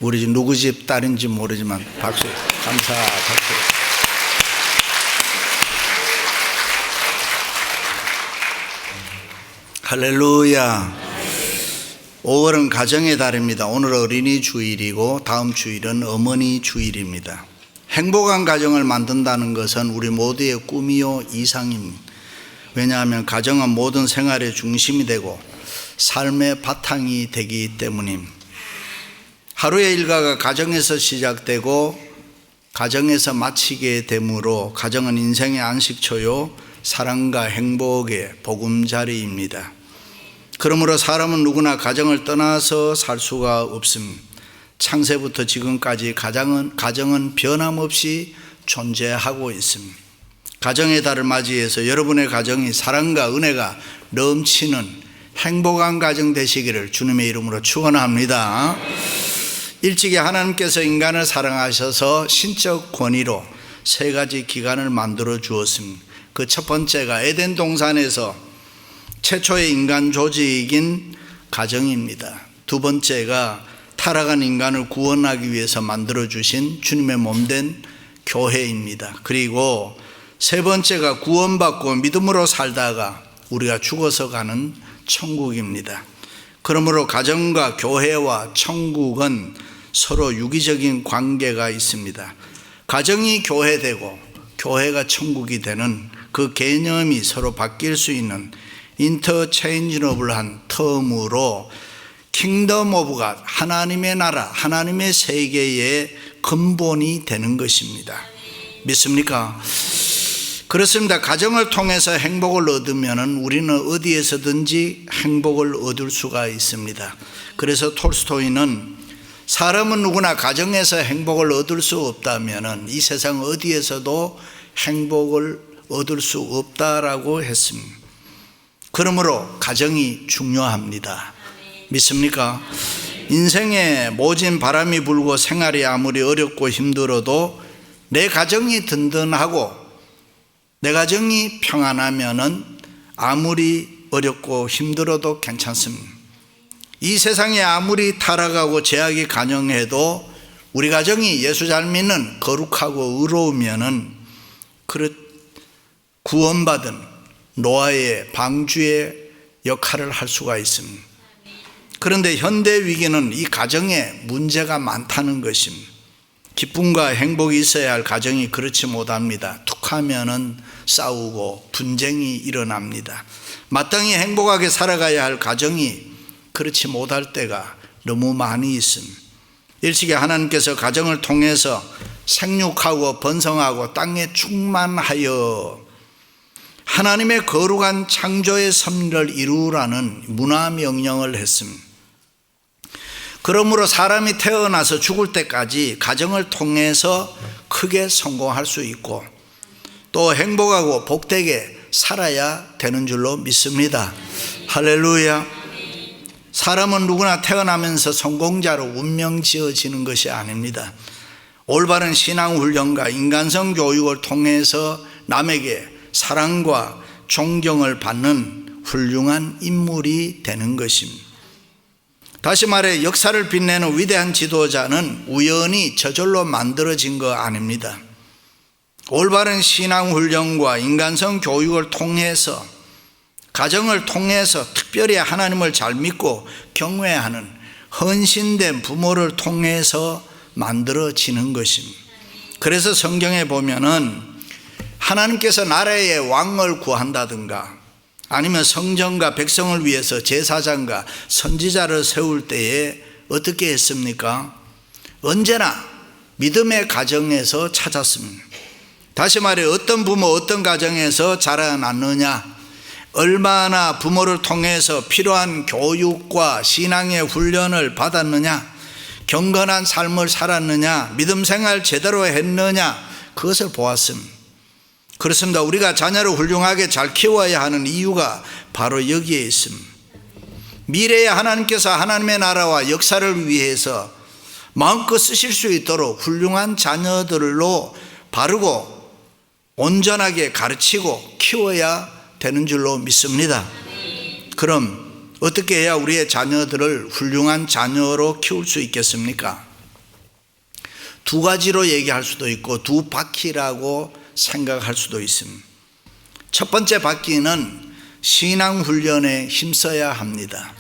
우리 집 누구 집 딸인지 모르지만 박수, 감사, 박수. 할렐루야. 5월은 가정의 달입니다. 오늘 어린이 주일이고 다음 주일은 어머니 주일입니다. 행복한 가정을 만든다는 것은 우리 모두의 꿈이요 이상입니다. 왜냐하면 가정은 모든 생활의 중심이 되고 삶의 바탕이 되기 때문입니다. 하루의 일과가 가정에서 시작되고 가정에서 마치게 되므로 가정은 인생의 안식처요 사랑과 행복의 보금자리입니다. 그러므로 사람은 누구나 가정을 떠나서 살 수가 없습니다. 창세부터 지금까지 가정은 변함없이 존재하고 있습니다. 가정의 달을 맞이해서 여러분의 가정이 사랑과 은혜가 넘치는 행복한 가정 되시기를 주님의 이름으로 축원합니다. 일찍이 하나님께서 인간을 사랑하셔서 신적 권위로 세 가지 기관을 만들어 주었습니다. 그 첫 번째가 에덴 동산에서 최초의 인간 조직인 가정입니다. 두 번째가 타락한 인간을 구원하기 위해서 만들어주신 주님의 몸된 교회입니다. 그리고 세 번째가 구원받고 믿음으로 살다가 우리가 죽어서 가는 천국입니다. 그러므로 가정과 교회와 천국은 서로 유기적인 관계가 있습니다. 가정이 교회되고 교회가 천국이 되는 그 개념이 서로 바뀔 수 있는 인터체인지러블한 텀으로 킹덤 오브 갓, 하나님의 나라, 하나님의 세계의 근본이 되는 것입니다. 믿습니까? 그렇습니다. 가정을 통해서 행복을 얻으면 우리는 어디에서든지 행복을 얻을 수가 있습니다. 그래서 톨스토이는 사람은 누구나 가정에서 행복을 얻을 수 없다면 이 세상 어디에서도 행복을 얻을 수 없다라고 했습니다. 그러므로 가정이 중요합니다. 믿습니까? 인생에 모진 바람이 불고 생활이 아무리 어렵고 힘들어도 내 가정이 든든하고 내 가정이 평안하면 아무리 어렵고 힘들어도 괜찮습니다. 이 세상에 아무리 타락하고 제약이 간영해도 우리 가정이 예수 잘 믿는 거룩하고 의로우면 구원받은 노아의 방주의 역할을 할 수가 있습니다. 그런데 현대 위기는 이 가정에 문제가 많다는 것입니다. 기쁨과 행복이 있어야 할 가정이 그렇지 못합니다. 툭하면은 싸우고 분쟁이 일어납니다. 마땅히 행복하게 살아가야 할 가정이 그렇지 못할 때가 너무 많이 있습니다. 일찍이 하나님께서 가정을 통해서 생육하고 번성하고 땅에 충만하여 하나님의 거룩한 창조의 섭리를 이루라는 문화 명령을 했습니다. 그러므로 사람이 태어나서 죽을 때까지 가정을 통해서 크게 성공할 수 있고 또 행복하고 복되게 살아야 되는 줄로 믿습니다. 할렐루야. 사람은 누구나 태어나면서 성공자로 운명 지어지는 것이 아닙니다. 올바른 신앙훈련과 인간성 교육을 통해서 남에게 사랑과 존경을 받는 훌륭한 인물이 되는 것입니다. 다시 말해 역사를 빛내는 위대한 지도자는 우연히 저절로 만들어진 거 아닙니다. 올바른 신앙훈련과 인간성 교육을 통해서 가정을 통해서 특별히 하나님을 잘 믿고 경외하는 헌신된 부모를 통해서 만들어지는 것입니다. 그래서 성경에 보면은 하나님께서 나라의 왕을 구한다든가 아니면 성전과 백성을 위해서 제사장과 선지자를 세울 때에 어떻게 했습니까? 언제나 믿음의 가정에서 찾았습니다. 다시 말해 어떤 부모 어떤 가정에서 자라났느냐, 얼마나 부모를 통해서 필요한 교육과 신앙의 훈련을 받았느냐, 경건한 삶을 살았느냐, 믿음 생활 제대로 했느냐, 그것을 보았습니다. 그렇습니다. 우리가 자녀를 훌륭하게 잘 키워야 하는 이유가 바로 여기에 있습니다. 미래에 하나님께서 하나님의 나라와 역사를 위해서 마음껏 쓰실 수 있도록 훌륭한 자녀들로 바르고 온전하게 가르치고 키워야 되는 줄로 믿습니다. 그럼 어떻게 해야 우리의 자녀들을 훌륭한 자녀로 키울 수 있겠습니까? 두 가지로 얘기할 수도 있고 두 바퀴라고 생각할 수도 있습니다. 첫 번째 바퀴는 신앙훈련에 힘써야 합니다.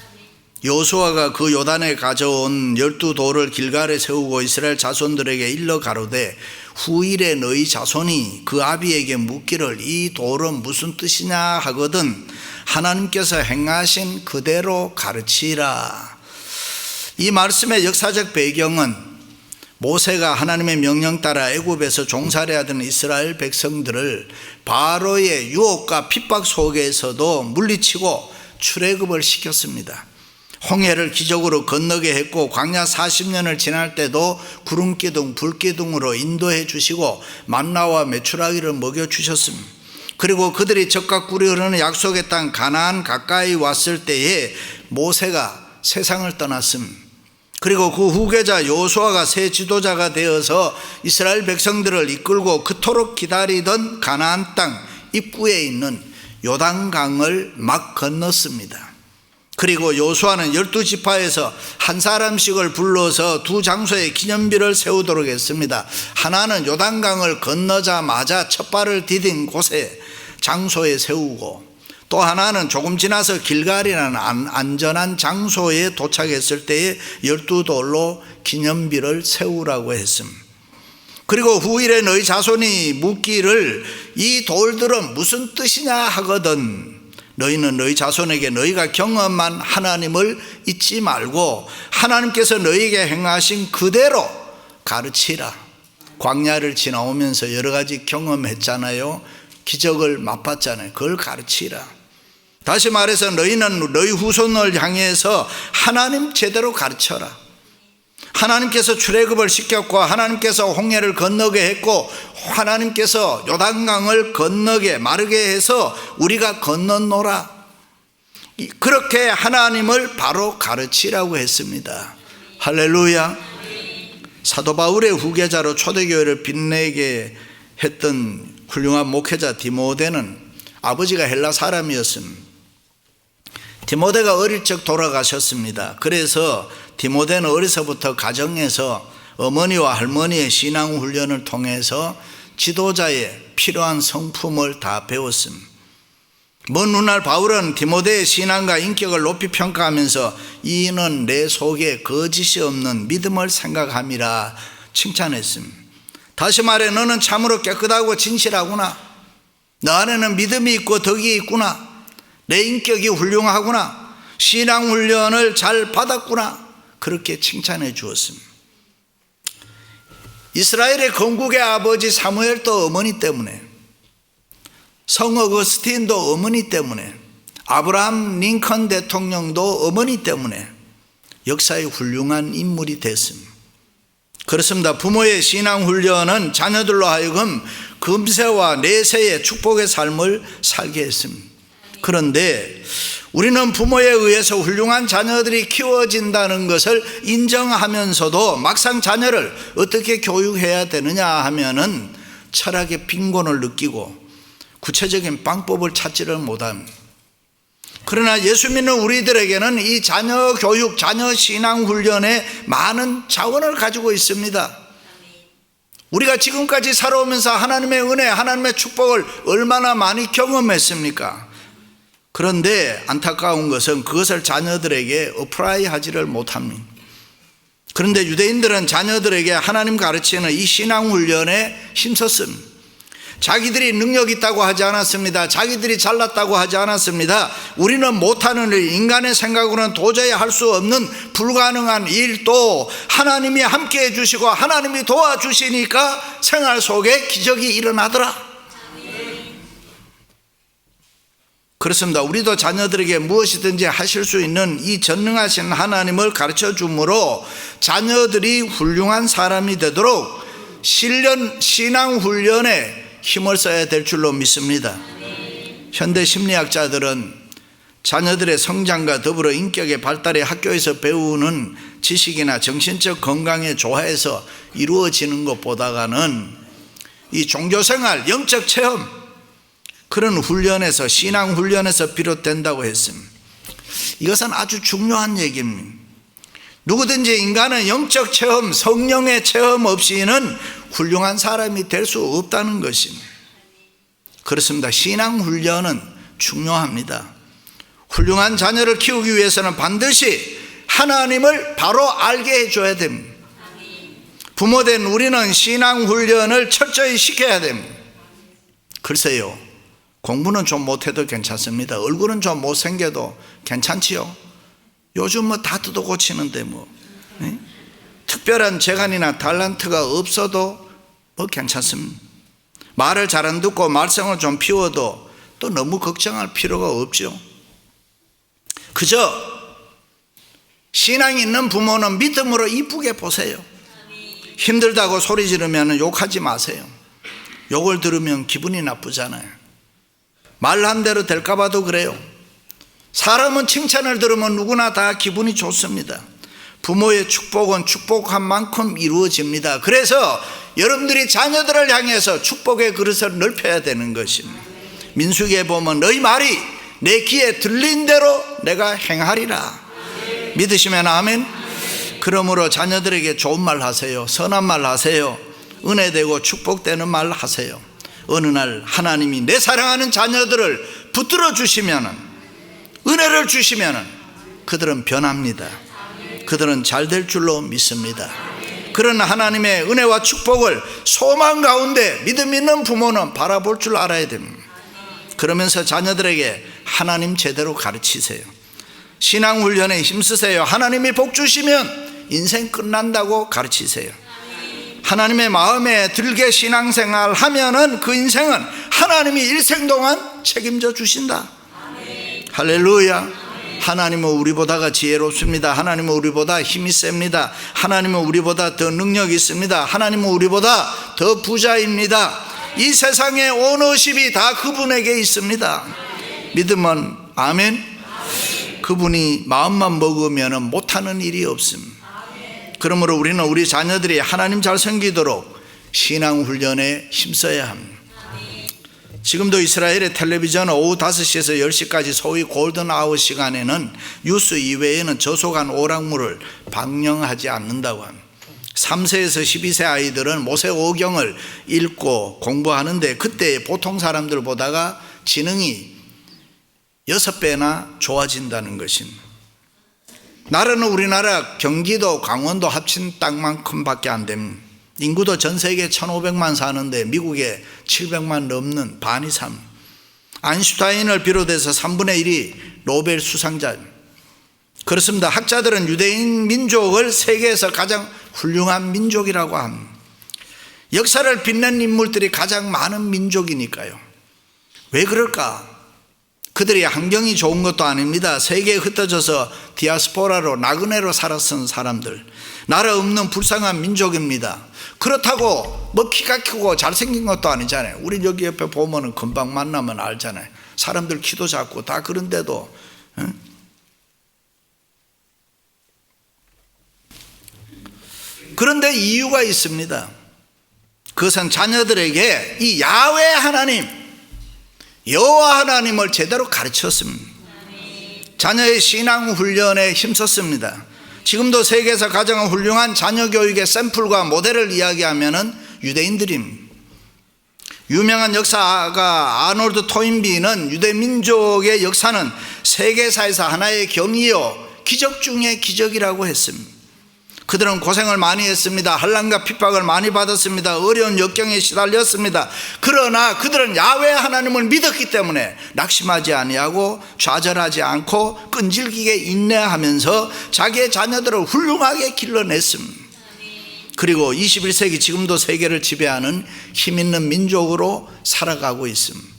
여호수아가 그 요단에 가져온 12돌을 길갈에 세우고 이스라엘 자손들에게 일러 가로되 후일에 너희 자손이 그 아비에게 묻기를 이 돌은 무슨 뜻이냐 하거든 하나님께서 행하신 그대로 가르치라. 이 말씀의 역사적 배경은 모세가 하나님의 명령 따라 애굽에서 종살이하던 이스라엘 백성들을 바로의 유혹과 핍박 속에서도 물리치고 출애굽을 시켰습니다. 홍해를 기적으로 건너게 했고 광야 40년을 지날 때도 구름기둥 불기둥으로 인도해 주시고 만나와 메추라기를 먹여주셨습니다. 그리고 그들이 적과 꿀이 흐르는 약속의 땅 가나안 가까이 왔을 때에 모세가 세상을 떠났습니다. 그리고 그 후계자 여호수아가 새 지도자가 되어서 이스라엘 백성들을 이끌고 그토록 기다리던 가나안 땅 입구에 있는 요단강을 막 건넜습니다. 그리고 여호수아는 12지파에서 한 사람씩을 불러서 두 장소에 기념비를 세우도록 했습니다. 하나는 요단강을 건너자마자 첫 발을 디딘 곳에 장소에 세우고, 또 하나는 조금 지나서 길갈이라는 안전한 장소에 도착했을 때에 12돌로 기념비를 세우라고 했습니다. 그리고 후일에 너희 자손이 묻기를 이 돌들은 무슨 뜻이냐 하거든 너희는 너희 자손에게 너희가 경험한 하나님을 잊지 말고 하나님께서 너희에게 행하신 그대로 가르치라. 광야를 지나오면서 여러 가지 경험했잖아요. 기적을 맛봤잖아요. 그걸 가르치라. 다시 말해서 너희는 너희 후손을 향해서 하나님 제대로 가르쳐라. 하나님께서 출애굽을 시켰고 하나님께서 홍해를 건너게 했고 하나님께서 요단강을 건너게 마르게 해서 우리가 건너노라. 그렇게 하나님을 바로 가르치라고 했습니다. 할렐루야. 사도 바울의 후계자로 초대교회를 빛내게 했던 훌륭한 목회자 디모데는 아버지가 헬라 사람이었습니다. 디모데가 어릴 적 돌아가셨습니다. 그래서 디모데는 어려서부터 가정에서 어머니와 할머니의 신앙 훈련을 통해서 지도자의 필요한 성품을 다 배웠습니다. 먼 훗날 바울은 디모데의 신앙과 인격을 높이 평가하면서 이는 내 속에 거짓이 없는 믿음을 생각함이라 칭찬했습니다. 다시 말해 너는 참으로 깨끗하고 진실하구나. 너 안에는 믿음이 있고 덕이 있구나. 내 인격이 훌륭하구나. 신앙 훈련을 잘 받았구나. 그렇게 칭찬해 주었습니다. 이스라엘의 건국의 아버지 사무엘도 어머니 때문에, 성 어거스틴도 어머니 때문에, 아브라함 링컨 대통령도 어머니 때문에 역사의 훌륭한 인물이 됐습니다. 그렇습니다. 부모의 신앙 훈련은 자녀들로 하여금 금세와 내세의 축복의 삶을 살게 했습니다. 그런데 우리는 부모에 의해서 훌륭한 자녀들이 키워진다는 것을 인정하면서도 막상 자녀를 어떻게 교육해야 되느냐 하면은 철학의 빈곤을 느끼고 구체적인 방법을 찾지를 못합니다. 그러나 예수 믿는 우리들에게는 이 자녀 교육, 자녀 신앙 훈련에 많은 자원을 가지고 있습니다. 우리가 지금까지 살아오면서 하나님의 은혜, 하나님의 축복을 얼마나 많이 경험했습니까? 그런데 안타까운 것은 그것을 자녀들에게 어플라이 하지를 못합니다. 그런데 유대인들은 자녀들에게 하나님 가르치는 이 신앙 훈련에 힘썼습니다. 자기들이 능력 있다고 하지 않았습니다. 자기들이 잘났다고 하지 않았습니다. 우리는 못하는 일, 인간의 생각으로는 도저히 할 수 없는 불가능한 일도 하나님이 함께 해주시고 하나님이 도와주시니까 생활 속에 기적이 일어나더라. 그렇습니다. 우리도 자녀들에게 무엇이든지 하실 수 있는 이 전능하신 하나님을 가르쳐 주므로 자녀들이 훌륭한 사람이 되도록 신앙 훈련에 힘을 써야 될 줄로 믿습니다. 현대 심리학자들은 자녀들의 성장과 더불어 인격의 발달에 학교에서 배우는 지식이나 정신적 건강에 조화해서 이루어지는 것보다는 이 종교생활, 영적 체험, 그런 훈련에서, 신앙 훈련에서 비롯된다고 했습니다. 이것은 아주 중요한 얘기입니다. 누구든지 인간은 영적 체험, 성령의 체험 없이는 훌륭한 사람이 될 수 없다는 것입니다. 그렇습니다. 신앙 훈련은 중요합니다. 훌륭한 자녀를 키우기 위해서는 반드시 하나님을 바로 알게 해줘야 됩니다. 부모된 우리는 신앙 훈련을 철저히 시켜야 됩니다. 글쎄요, 공부는 좀 못해도 괜찮습니다. 얼굴은 좀 못생겨도 괜찮지요. 요즘 뭐 다 뜯어 고치는데 뭐 특별한 재간이나 달란트가 없어도 뭐 괜찮습니다. 말을 잘 안 듣고 말썽을 좀 피워도 또 너무 걱정할 필요가 없죠. 그저 신앙이 있는 부모는 믿음으로 이쁘게 보세요. 힘들다고 소리 지르면 욕하지 마세요. 욕을 들으면 기분이 나쁘잖아요. 말한 대로 될까 봐도 그래요. 사람은 칭찬을 들으면 누구나 다 기분이 좋습니다. 부모의 축복은 축복한 만큼 이루어집니다. 그래서 여러분들이 자녀들을 향해서 축복의 그릇을 넓혀야 되는 것입니다. 민수기에 보면 너희 말이 내 귀에 들린 대로 내가 행하리라. 믿으시면 아멘. 그러므로 자녀들에게 좋은 말 하세요. 선한 말 하세요. 은혜되고 축복되는 말 하세요. 어느 날 하나님이 내 사랑하는 자녀들을 붙들어 주시면, 은혜를 주시면 그들은 변합니다. 그들은 잘 될 줄로 믿습니다. 그런 하나님의 은혜와 축복을 소망 가운데 믿음 있는 부모는 바라볼 줄 알아야 됩니다. 그러면서 자녀들에게 하나님 제대로 가르치세요. 신앙훈련에 힘쓰세요. 하나님이 복 주시면 인생 끝난다고 가르치세요. 하나님의 마음에 들게 신앙생활 하면은 그 인생은 하나님이 일생 동안 책임져 주신다. 할렐루야. 하나님은 우리보다가 지혜롭습니다. 하나님은 우리보다 힘이 셉니다. 하나님은 우리보다 더 능력이 있습니다. 하나님은 우리보다 더 부자입니다. 이 세상의 오너십이 다 그분에게 있습니다. 믿으면 아멘. 그분이 마음만 먹으면 못하는 일이 없습니다. 그러므로 우리는 우리 자녀들이 하나님 잘 섬기도록 신앙훈련에 힘써야 합니다. 지금도 이스라엘의 텔레비전 오후 5시에서 10시까지 소위 골든아워 시간에는 뉴스 이외에는 저속한 오락물을 방영하지 않는다고 합니다. 3세에서 12세 아이들은 모세오경을 읽고 공부하는데 그때 보통 사람들보다가 지능이 6배나 좋아진다는 것입니다. 나라는 우리나라 경기도 강원도 합친 땅만큼밖에 안 됩니다. 인구도 전 세계 1,500만 사는데 미국에 700만 넘는 반 이상. 아인슈타인을 비롯해서 3분의 1이 노벨 수상자입니다. 그렇습니다. 학자들은 유대인 민족을 세계에서 가장 훌륭한 민족이라고 합니다. 역사를 빛낸 인물들이 가장 많은 민족이니까요. 왜 그럴까? 그들이 환경이 좋은 것도 아닙니다. 세계에 흩어져서 디아스포라로 나그네로 살았던 사람들, 나라 없는 불쌍한 민족입니다. 그렇다고 뭐 키가 크고 잘생긴 것도 아니잖아요. 우리 여기 옆에 보면은 금방 만나면 알잖아요. 사람들 키도 작고 다 그런데도 그런데 이유가 있습니다. 그것은 자녀들에게 이 야훼 하나님, 여호와 하나님을 제대로 가르쳤습니다. 자녀의 신앙 훈련에 힘썼습니다. 지금도 세계에서 가장 훌륭한 자녀 교육의 샘플과 모델을 이야기하면은 유대인들입니다. 유명한 역사가 아놀드 토인비는 유대 민족의 역사는 세계사에서 하나의 경이요 기적 중의 기적이라고 했습니다. 그들은 고생을 많이 했습니다. 환난과 핍박을 많이 받았습니다. 어려운 역경에 시달렸습니다. 그러나 그들은 야훼 하나님을 믿었기 때문에 낙심하지 아니하고 좌절하지 않고 끈질기게 인내하면서 자기의 자녀들을 훌륭하게 길러냈습니다. 그리고 21세기 지금도 세계를 지배하는 힘 있는 민족으로 살아가고 있습니다.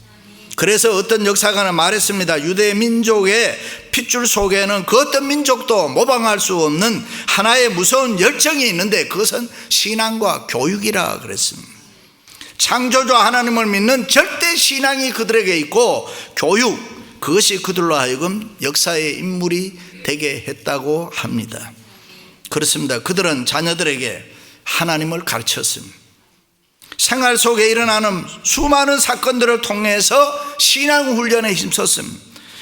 그래서 어떤 역사가는 말했습니다. 유대 민족의 핏줄 속에는 그 어떤 민족도 모방할 수 없는 하나의 무서운 열정이 있는데 그것은 신앙과 교육이라 그랬습니다. 창조주 하나님을 믿는 절대 신앙이 그들에게 있고 교육, 그것이 그들로 하여금 역사의 인물이 되게 했다고 합니다. 그렇습니다. 그들은 자녀들에게 하나님을 가르쳤습니다. 생활 속에 일어나는 수많은 사건들을 통해서 신앙 훈련에 힘썼습니다.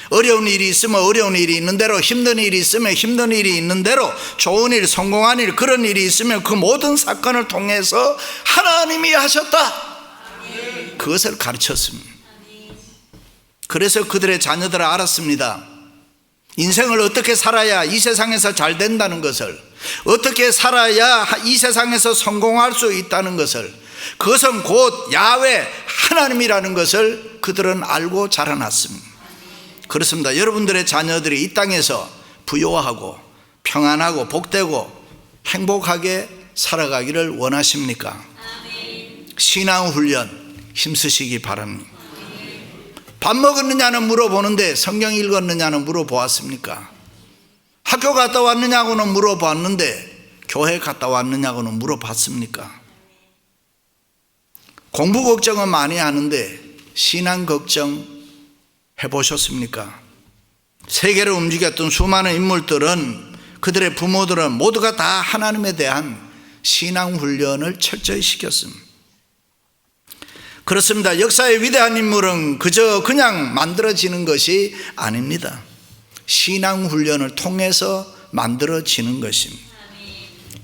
어려운 일이 있으면 어려운 일이 있는 대로, 힘든 일이 있으면 힘든 일이 있는 대로, 좋은 일, 성공한 일, 그런 일이 있으면 그 모든 사건을 통해서 하나님이 하셨다, 그것을 가르쳤습니다. 그래서 그들의 자녀들은 알았습니다. 인생을 어떻게 살아야 이 세상에서 잘 된다는 것을, 어떻게 살아야 이 세상에서 성공할 수 있다는 것을, 그것은 곧 야훼 하나님이라는 것을 그들은 알고 자라났습니다. 그렇습니다. 여러분들의 자녀들이 이 땅에서 부요하고 평안하고 복되고 행복하게 살아가기를 원하십니까? 신앙훈련 힘쓰시기 바랍니다. 밥 먹었느냐는 물어보는데 성경 읽었느냐는 물어보았습니까? 학교 갔다 왔느냐고는 물어봤는데 교회 갔다 왔느냐고는 물어봤습니까? 공부 걱정은 많이 하는데 신앙 걱정 해보셨습니까? 세계를 움직였던 수많은 인물들은, 그들의 부모들은 모두가 다 하나님에 대한 신앙 훈련을 철저히 시켰습니다. 그렇습니다. 역사의 위대한 인물은 그냥 만들어지는 것이 아닙니다. 신앙 훈련을 통해서 만들어지는 것입니다.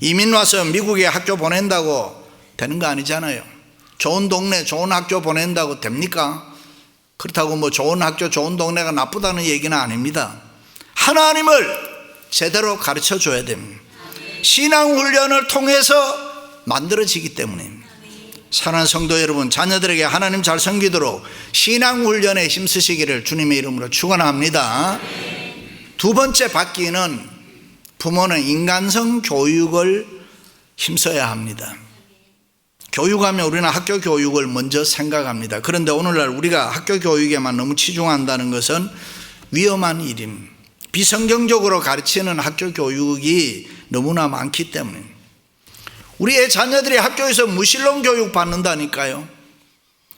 이민 와서 미국에 학교 보낸다고 되는 거 아니잖아요. 좋은 동네 좋은 학교 보낸다고 됩니까? 그렇다고 뭐 좋은 학교 좋은 동네가 나쁘다는 얘기는 아닙니다. 하나님을 제대로 가르쳐 줘야 됩니다. 신앙 훈련을 통해서 만들어지기 때문입니다. 사랑하는 성도 여러분, 자녀들에게 하나님 잘 섬기도록 신앙 훈련에 힘쓰시기를 주님의 이름으로 축원합니다. 두 번째 바퀴는, 부모는 인간성 교육을 힘써야 합니다. 교육하면 우리는 학교 교육을 먼저 생각합니다. 그런데 오늘날 우리가 학교 교육에만 너무 치중한다는 것은 위험한 일입니다. 비성경적으로 가르치는 학교 교육이 너무나 많기 때문에 우리의 자녀들이 학교에서 무신론 교육 받는다니까요.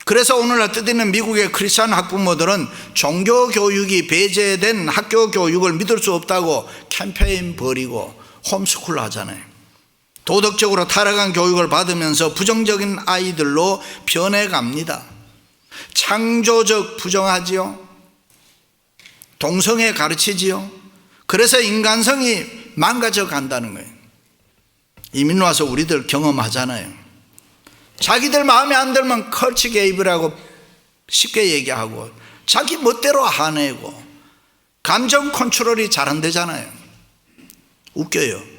그래서 오늘날 뜻있는 미국의 크리스찬 학부모들은 종교 교육이 배제된 학교 교육을 믿을 수 없다고 캠페인 벌이고 홈스쿨 하잖아요. 도덕적으로 타락한 교육을 받으면서 부정적인 아이들로 변해갑니다. 창조적 부정하지요. 동성애 가르치지요. 그래서 인간성이 망가져 간다는 거예요. 이민 와서 우리들 경험하잖아요. 자기들 마음에 안 들면 컬치 개입이라고 쉽게 얘기하고 자기 멋대로 하내고 감정 컨트롤이 잘 안 되잖아요. 웃겨요.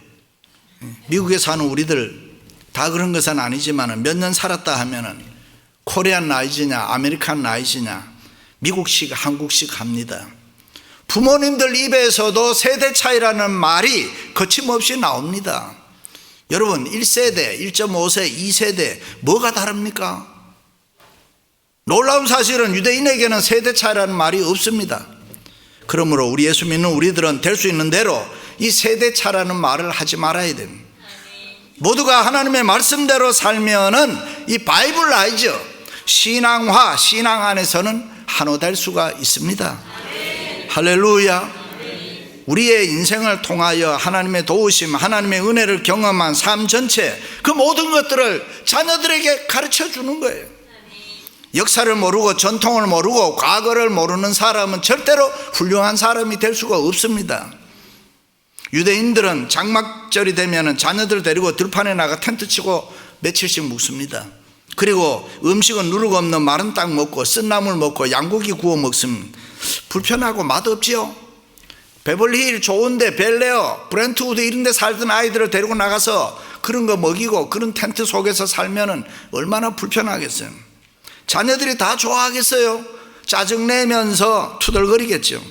미국에 사는 우리들 다 그런 것은 아니지만 몇 년 살았다 하면은 코리안 라이즈냐 아메리칸 라이즈냐 미국식 한국식 합니다. 부모님들 입에서도 세대 차이라는 말이 거침없이 나옵니다. 여러분 1세대, 1.5세, 2세대 뭐가 다릅니까? 놀라운 사실은 유대인에게는 세대 차이라는 말이 없습니다. 그러므로 우리 예수 믿는 우리들은 될 수 있는 대로 이 세대 차라는 말을 하지 말아야 됩니다. 모두가 하나님의 말씀대로 살면은 이 바이블 라이즈 신앙화, 신앙 안에서는 한호될 수가 있습니다. 할렐루야. 우리의 인생을 통하여 하나님의 도우심, 하나님의 은혜를 경험한 삶 전체, 그 모든 것들을 자녀들에게 가르쳐 주는 거예요. 역사를 모르고 전통을 모르고 과거를 모르는 사람은 절대로 훌륭한 사람이 될 수가 없습니다. 유대인들은 장막절이 되면 자녀들 데리고 들판에 나가 텐트 치고 며칠씩 묵습니다. 그리고 음식은 누룩 없는 마른 땅 먹고 쓴나물 먹고 양고기 구워 먹으면 불편하고 맛없지요. 베벌리힐 좋은데 벨레어, 브렌트우드 이런 데 살던 아이들을 데리고 나가서 그런 거 먹이고 그런 텐트 속에서 살면 얼마나 불편하겠어요. 자녀들이 다 좋아하겠어요? 짜증내면서 투덜거리겠죠.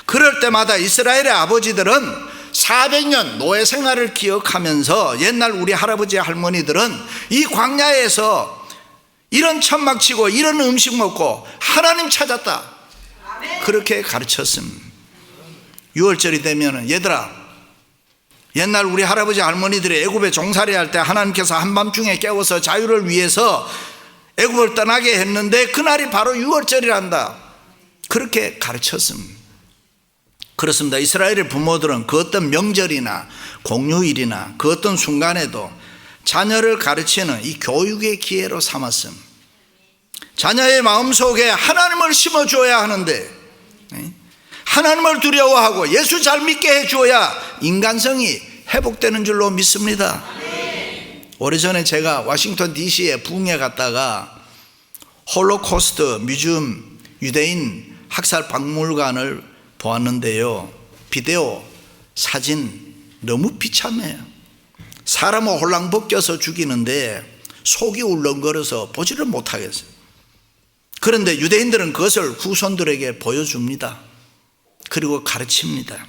그럴 때마다 이스라엘의 아버지들은 400년 노예 생활을 기억하면서 옛날 우리 할아버지 할머니들은 이 광야에서 이런 천막 치고 이런 음식 먹고 하나님 찾았다, 그렇게 가르쳤습니다. 6월절이 되면 얘들아, 옛날 우리 할아버지 할머니들이 애굽에 종살이 할 때 하나님께서 한밤중에 깨워서 자유를 위해서 애굽을 떠나게 했는데 그날이 바로 6월절이란다, 그렇게 가르쳤습니다. 그렇습니다. 이스라엘의 부모들은 그 어떤 명절이나 공휴일이나 그 어떤 순간에도 자녀를 가르치는 이 교육의 기회로 삼았습니다. 자녀의 마음속에 하나님을 심어줘야 하는데 하나님을 두려워하고 예수 잘 믿게 해주어야 인간성이 회복되는 줄로 믿습니다. 오래전에 제가 워싱턴 DC에 부흥회 갔다가 홀로코스트 뮤지엄 유대인 학살 박물관을 보았는데요, 비디오 사진 너무 비참해요. 사람을 홀랑 벗겨서 죽이는데 속이 울렁거려서 보지를 못하겠어요. 그런데 유대인들은 그것을 후손들에게 보여줍니다. 그리고 가르칩니다.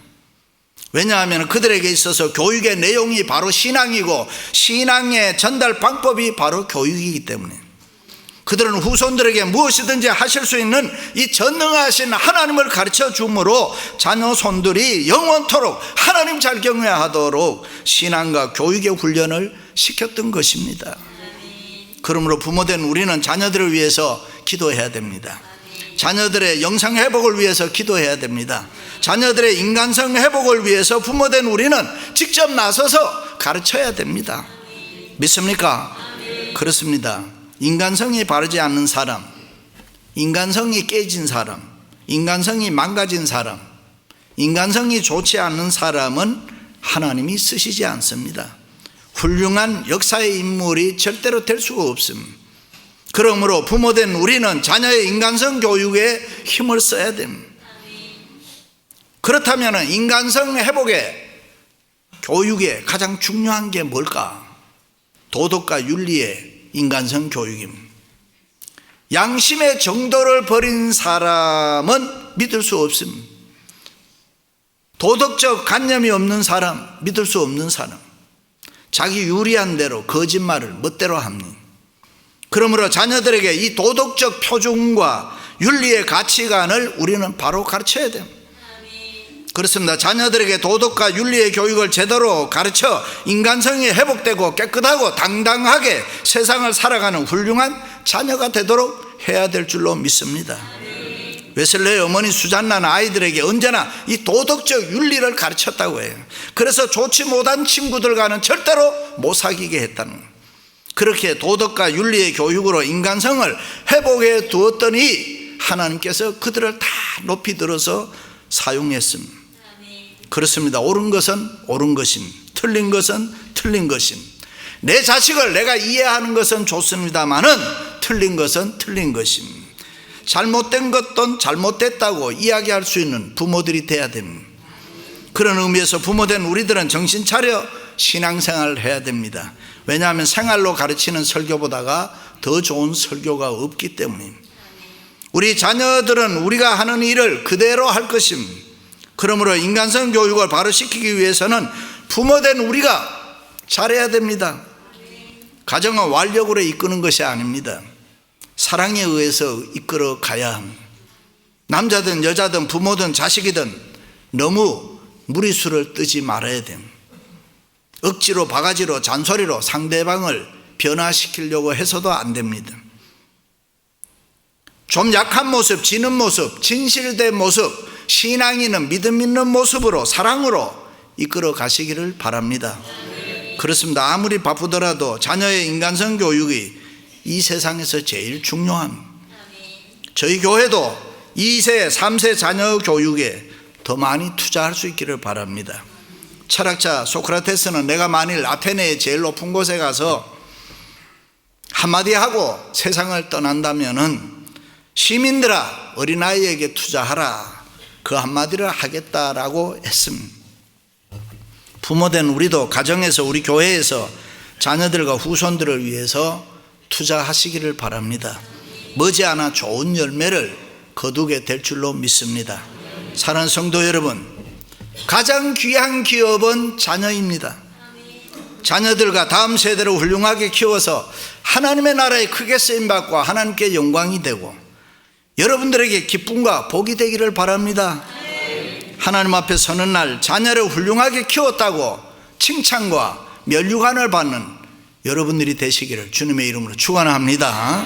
왜냐하면 그들에게 있어서 교육의 내용이 바로 신앙이고 신앙의 전달 방법이 바로 교육이기 때문에 그들은 후손들에게 무엇이든지 하실 수 있는 이 전능하신 하나님을 가르쳐 주므로 자녀손들이 영원토록 하나님 잘 경외하도록 신앙과 교육의 훈련을 시켰던 것입니다. 그러므로 부모된 우리는 자녀들을 위해서 기도해야 됩니다. 자녀들의 영성 회복을 위해서 기도해야 됩니다. 자녀들의 인간성 회복을 위해서 부모된 우리는 직접 나서서 가르쳐야 됩니다. 믿습니까? 그렇습니다. 인간성이 바르지 않는 사람, 인간성이 깨진 사람, 인간성이 망가진 사람, 인간성이 좋지 않는 사람은 하나님이 쓰시지 않습니다. 훌륭한 역사의 인물이 절대로 될 수가 없습니다. 그러므로 부모된 우리는 자녀의 인간성 교육에 힘을 써야 됩니다. 그렇다면 인간성 회복의 교육에 가장 중요한 게 뭘까? 도덕과 윤리의 인간성 교육입니다. 양심의 정도를 버린 사람은 믿을 수 없습니다. 도덕적 관념이 없는 사람, 믿을 수 없는 사람, 자기 유리한 대로 거짓말을 멋대로 합니다. 그러므로 자녀들에게 이 도덕적 표준과 윤리의 가치관을 우리는 바로 가르쳐야 됩니다. 그렇습니다. 자녀들에게 도덕과 윤리의 교육을 제대로 가르쳐 인간성이 회복되고 깨끗하고 당당하게 세상을 살아가는 훌륭한 자녀가 되도록 해야 될 줄로 믿습니다. 웨슬레의 어머니 수잔나는 아이들에게 언제나 이 도덕적 윤리를 가르쳤다고 해요. 그래서 좋지 못한 친구들과는 절대로 못 사귀게 했다는 거예요. 그렇게 도덕과 윤리의 교육으로 인간성을 회복해 두었더니 하나님께서 그들을 다 높이 들어서 사용했습니다. 그렇습니다. 옳은 것은 옳은 것임, 틀린 것은 틀린 것임. 내 자식을 내가 이해하는 것은 좋습니다마는 틀린 것은 틀린 것임. 잘못된 것도 잘못됐다고 이야기할 수 있는 부모들이 돼야 됩니다. 그런 의미에서 부모된 우리들은 정신 차려 신앙생활을 해야 됩니다. 왜냐하면 생활로 가르치는 설교보다가 더 좋은 설교가 없기 때문입니다. 우리 자녀들은 우리가 하는 일을 그대로 할 것입니다. 그러므로 인간성 교육을 바로 시키기 위해서는 부모된 우리가 잘해야 됩니다. 가정은 완력으로 이끄는 것이 아닙니다. 사랑에 의해서 이끌어 가야 합니다. 남자든 여자든 부모든 자식이든 너무 무리수를 뜨지 말아야 됩니다. 억지로 바가지로 잔소리로 상대방을 변화시키려고 해서도 안 됩니다. 좀 약한 모습, 지는 모습, 진실된 모습, 신앙 있는 믿음 있는 모습으로 사랑으로 이끌어 가시기를 바랍니다. 그렇습니다. 아무리 바쁘더라도 자녀의 인간성 교육이 이 세상에서 제일 중요합니다. 저희 교회도 2세, 3세 자녀 교육에 더 많이 투자할 수 있기를 바랍니다. 철학자 소크라테스는 내가 만일 아테네의 제일 높은 곳에 가서 한마디 하고 세상을 떠난다면은 시민들아 어린아이에게 투자하라, 그 한마디를 하겠다라고 했습니다. 부모된 우리도 가정에서 우리 교회에서 자녀들과 후손들을 위해서 투자하시기를 바랍니다. 머지않아 좋은 열매를 거두게 될 줄로 믿습니다. 사랑하는 성도 여러분, 가장 귀한 기업은 자녀입니다. 자녀들과 다음 세대를 훌륭하게 키워서 하나님의 나라에 크게 쓰임받고 하나님께 영광이 되고 여러분들에게 기쁨과 복이 되기를 바랍니다. 하나님 앞에 서는 날 자녀를 훌륭하게 키웠다고 칭찬과 면류관을 받는 여러분들이 되시기를 주님의 이름으로 축원합니다.